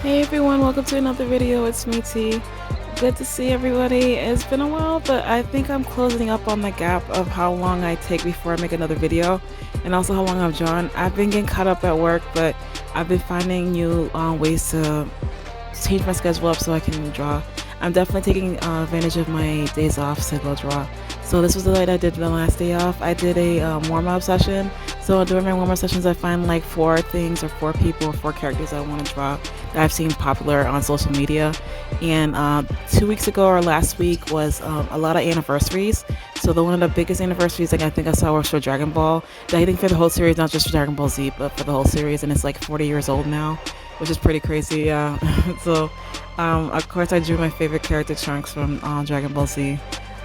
Hey everyone, welcome to another video. It's me T. Good to see everybody. It's been a while, but I think I'm closing up on the gap of how long I take before I make another video, and also how long I've drawn. I've been getting caught up at work, but I've been finding new ways to change my schedule up so I can draw. I'm definitely taking advantage of my days off to go draw. So this was the night I did the last day off. I did a warm-up session. So during my warm-up sessions, I find like 4 things or 4 people or 4 characters I want to draw that I've seen popular on social media. And 2 weeks ago or last week was a lot of anniversaries. So one of the biggest anniversaries I think I saw was for Dragon Ball. I think for the whole series, not just for Dragon Ball Z, but for the whole series, and it's like 40 years old now, which is pretty crazy. Yeah. So of course I drew my favorite character, Trunks, from Dragon Ball Z.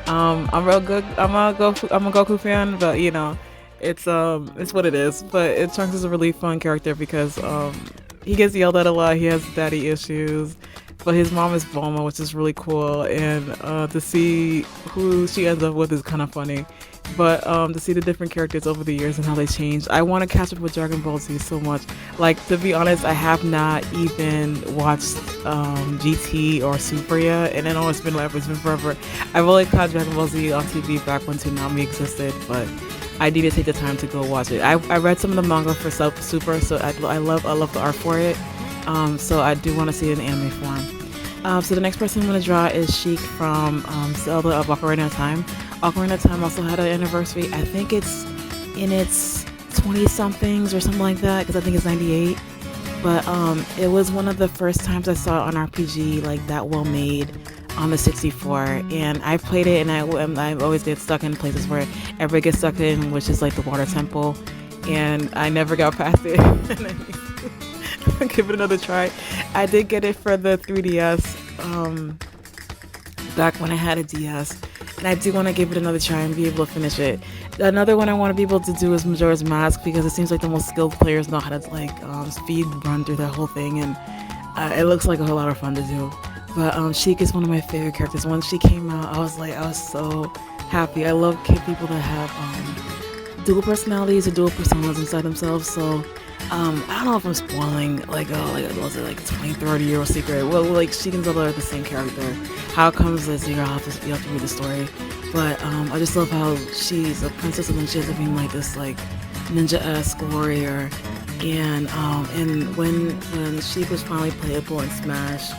I'm real good. I'm a Goku fan, but you know, it's what it is. But Trunks is a really fun character because he gets yelled at a lot. He has daddy issues, but his mom is Bulma, which is really cool. And to see who she ends up with is kind of funny. But to see the different characters over the years and how they changed, I want to catch up with Dragon Ball Z so much. Like, to be honest, I have not even watched GT or Super yet, and I know it's been forever. I've only caught Dragon Ball Z on TV back when Toonami existed, but I need to take the time to go watch it. I read some of the manga for Super, so I love the art for it. So I do want to see it in anime form. So the next person I'm going to draw is Sheik from Zelda of Ocarina of Time. Ocarina of Time also had an anniversary. I think it's in its 20-somethings or something like that, because I think it's 98. But it was one of the first times I saw an RPG like that well made on the 64, and I played it, and I always get stuck in places where everybody gets stuck in, which is like the water temple, and I never got past it. Give it another try. I did get it for the 3DS back when I had a DS, and I do want to give it another try and be able to finish it. Another one I want to be able to do is Majora's Mask, because it seems like the most skilled players know how to like speed run through that whole thing, and it looks like a whole lot of fun to do. But Sheik is one of my favorite characters. When she came out, I was so happy. I love people that have dual personalities or dual personas inside themselves. So I don't know if I'm spoiling like was it like a 20-30-year-old secret? Well, like Sheik and Zelda are the same character. How it comes is you have to read the story. But I just love how she's a princess and then she ends up being like this like ninja-esque warrior. And when Sheik was finally playable in Smash,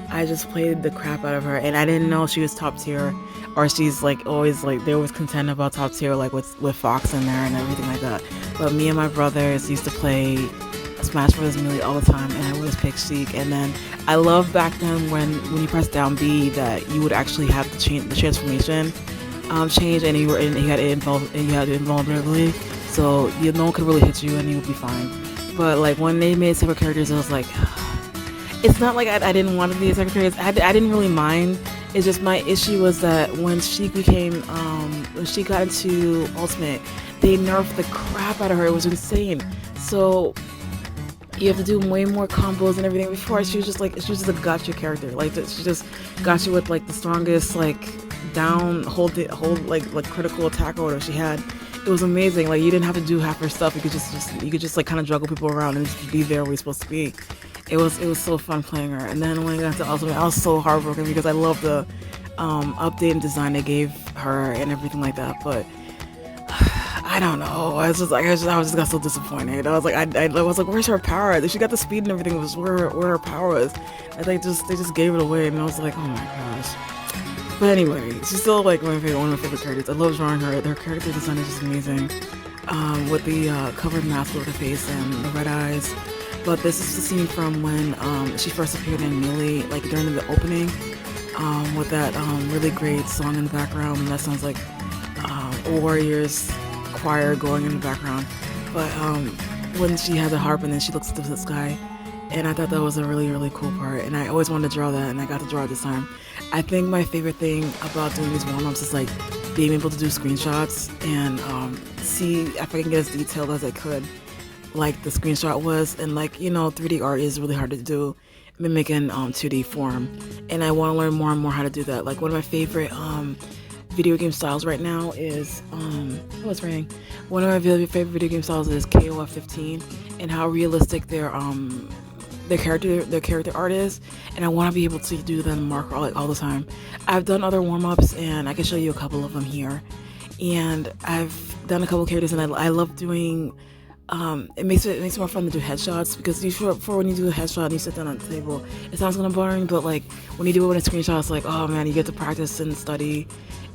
I just played the crap out of her, and I didn't know she was top tier, or she's like always like they always contend about top tier, like with Fox in there and everything like that. But me and my brothers used to play Smash Bros. Melee all the time, and I always picked Sheik. And then I love back then when you press down B that you would actually have the transformation change, and you had invulnerability, so no one could really hit you and you would be fine. But like when they made separate characters, it was like. It's not like I didn't want to be a secretary. I didn't really mind. It's just my issue was that when she got into Ultimate, they nerfed the crap out of her. It was insane. So you have to do way more combos and everything. Before she was just a gotcha character. Like she just got you with like the strongest like down hold like critical attack order she had. It was amazing. Like you didn't have to do half her stuff. You could just like kind of juggle people around and just be there where you're supposed to be. It was so fun playing her. And then when I got to Ultimate, I was so heartbroken because I love the update and design they gave her and everything like that. But I don't know. I just got so disappointed. I was like, I was like, where's her power? She got the speed and everything. It was where her power was. And they just gave it away, and I was like, oh my gosh. But anyway, she's still like one of my favorite characters. I love drawing her. Her character design is just amazing. With the covered mask over the face and the red eyes. But this is the scene from when she first appeared in Melee, like during the opening, with that really great song in the background. And that sounds like a Warriors choir going in the background. But when she has a harp and then she looks to the sky, and I thought that was a really, really cool part. And I always wanted to draw that, and I got to draw it this time. I think my favorite thing about doing these warm-ups is like being able to do screenshots and see if I can get as detailed as I could. Like the screenshot was, and like 3D art is really hard to do. I've been making 2D form, and I want to learn more and more how to do that. Like one of my favorite video game styles right now is what's raining. One of my favorite video game styles is KOF 15, and how realistic their their character art is, and I want to be able to do them marker like all the time. I've done other warm-ups, and I can show you a couple of them here. And I've done a couple of characters, and I love doing. It makes it more fun to do headshots, because for when you do a headshot and you sit down on the table, it sounds kind of boring. But like when you do it with a screenshot, it's like, oh man, you get to practice and study.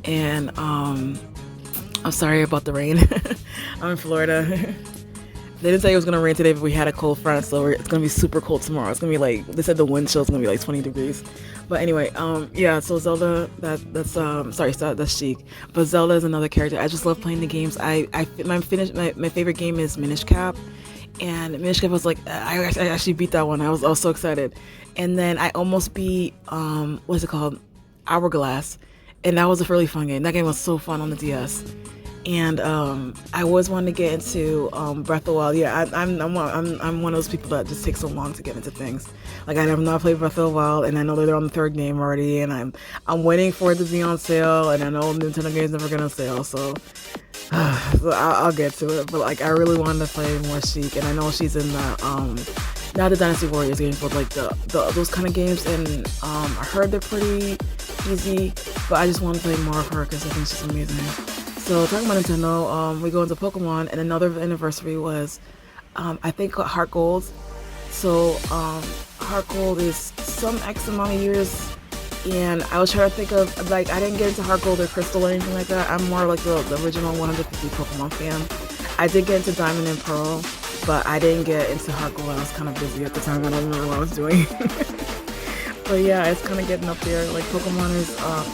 And I'm sorry about the rain. I'm in Florida. They didn't say it was gonna rain today, but we had a cold front, so it's gonna be super cold tomorrow. It's gonna be like, they said the wind chill is gonna be like 20 degrees. But anyway, yeah. So Zelda, that's Sheik. But Zelda is another character. I just love playing the games. My favorite game is Minish Cap, and Minish Cap was like, I actually beat that one. I was so excited, and then I almost beat what's it called, Hourglass, and that was a really fun game. That game was so fun on the DS. And I always wanted to get into Breath of the Wild. Yeah, I'm one of those people that just takes so long to get into things. Like, I have not played Breath of the Wild, and I know that they're on the 3rd game already, and I'm waiting for it to be on sale, and I know Nintendo games never gonna sale, so I'll get to it. But like, I really wanted to play more Sheik, and I know she's in the not the Dynasty Warriors games, but like the those kind of games, and I heard they're pretty easy, but I just want to play more of her because I think she's amazing. So talking about Nintendo, we go into Pokemon, and another anniversary was, I think, Heart Gold. So Heart Gold is some X amount of years, and I was trying to think of, like, I didn't get into Heart Gold or Crystal or anything like that. I'm more like the original 150 Pokemon fan. I did get into Diamond and Pearl, but I didn't get into Heart Gold. I was kind of busy at the time. I don't remember what I was doing. But yeah, it's kind of getting up there. Like, Pokemon is, I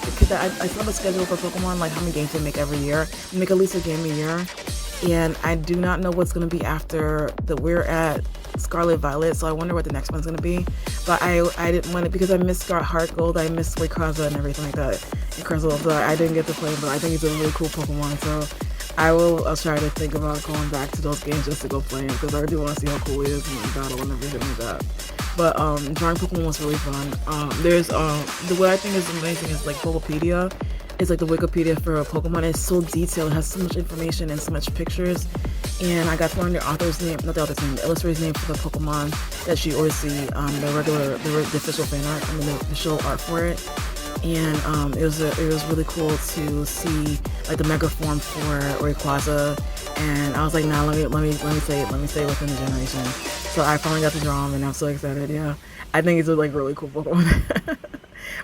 still have a schedule for Pokemon, like how many games they make every year. They make at least a game a year. And I do not know what's going to be after we're at Scarlet Violet, so I wonder what the next one's going to be. But I didn't want it, because I missed Heart Gold, I missed Rayquaza and everything like that. And Crystal, so I didn't get to play him, but I think he's a really cool Pokemon, so I'll try to think about going back to those games just to go play him, because I really want to see how cool he is in battle and everything like that. But drawing Pokemon was really fun. There's what I think is amazing is like Pokepedia. It's like the Wikipedia for Pokemon. It's so detailed. It has so much information and so much pictures. And I got to learn the author's name, not the author's name, the illustrator's name for the Pokemon that you always see, the official fan art, the official art for it. And it was really cool to see like the mega form for Rayquaza, and I was like, nah, let me say within the generation. So I finally got to draw him, and I'm so excited. Yeah, I think he's a like really cool Pokemon.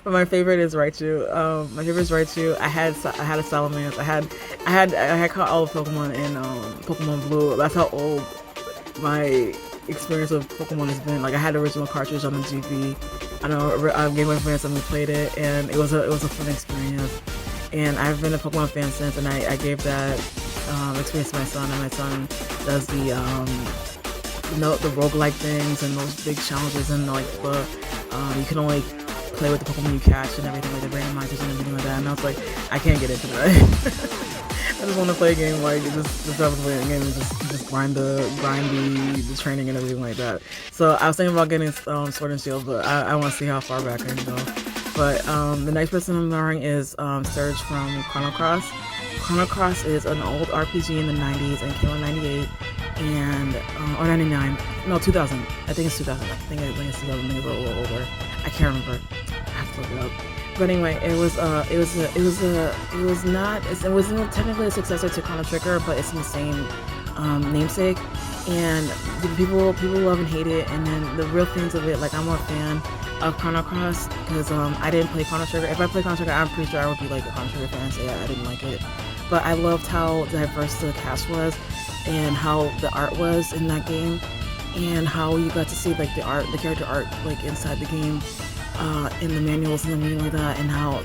But my favorite is Raichu. I had a Salamence. I had caught all the Pokemon in Pokemon Blue. That's how old my experience with Pokemon has been. Like, I had the original cartridge on the GV. I know Game Boy Advance, and we played it, and it was a fun experience. And I've been a Pokemon fan since, and I gave that experience to my son, and my son does the roguelike things and those big challenges, and like you can only play with the Pokemon you catch and everything, like the randomizers and everything like that. And I was like, I can't get into that. I just want to play a game like just have to play a game and just grind the training and everything like that. So I was thinking about getting Sword and Shield, but I want to see how far back I can go. But the next person I'm drawing is Surge from Chrono Cross. Chrono Cross is an old RPG in the 90s and came out in 98 and or 99. No, 2000. I think it's 2000. I think it's 2000. I think it's a little older. I can't remember. I have to look it up. But anyway, it wasn't technically a successor to Chrono Trigger, but it's in the same namesake. And people love and hate it. And then the real fans of it, like, I'm a fan of Chrono Cross because I didn't play Chrono Trigger. If I played Chrono Trigger, I'm pretty sure I would be like a Chrono Trigger fan and say I didn't like it. But I loved how diverse the cast was and how the art was in that game, and how you got to see like the character art like inside the game, in the manuals and everything like that, and how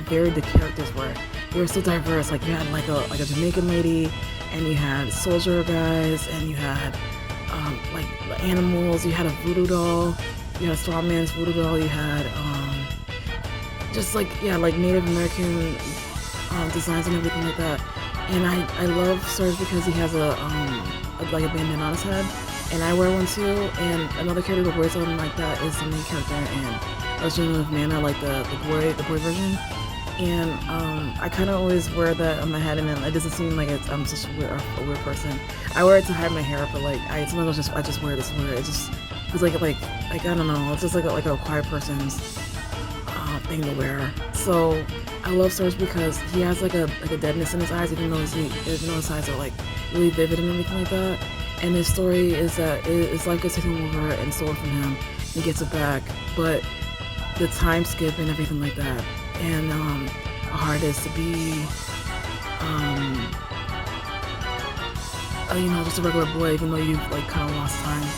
varied the characters were. They were so diverse. Like, you had like a Jamaican lady, and you had soldier guys, and you had like animals. You had a voodoo doll. You had a straw man's voodoo doll. You had just like Native American designs and everything like that. And I love Surge because he has a bandana on his head, and I wear one too. And another character that wears something like that is the main character in Legend of Mana, like the boy version. and I kind of always wear that on my head, and then it doesn't seem like I'm just a weird person. I wear it to hide my hair, but like sometimes I just wear it to wear it. It just feels like I don't know. It's just like a quiet person's thing to wear. So I love Surge because he has like a deadness in his eyes, even though his eyes are like really vivid and everything like that. And his story is that his life gets taken over and stolen from him. And he gets it back, but the time skip and everything like that, and how hard it is to be, you know, just a regular boy, even though you've like kind of lost time.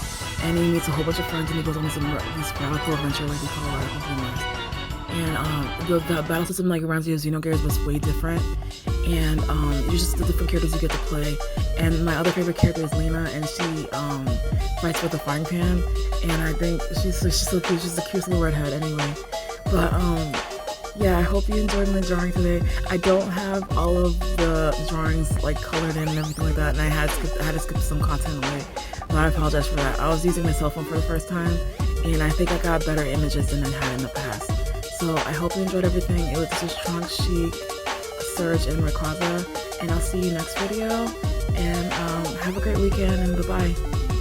And he meets a whole bunch of friends, and he goes on this radical adventure, like we call radical humors. And the battle system like around you is Xenogears was way different, and it's just the different characters you get to play. And my other favorite character is Lena, and she fights with a frying pan, and I think she's so cute. She's the cutest little redhead anyway. But yeah, I hope you enjoyed my drawing today. I don't have all of the drawings like colored in and everything like that, and I had to skip some content away. But I apologize for that. I was using my cell phone for the first time, and I think I got better images than I had in the past. So I hope you enjoyed everything. It was just Trunks, Sheik, Surge, and Rayquaza, and I'll see you next video. And have a great weekend, and bye-bye.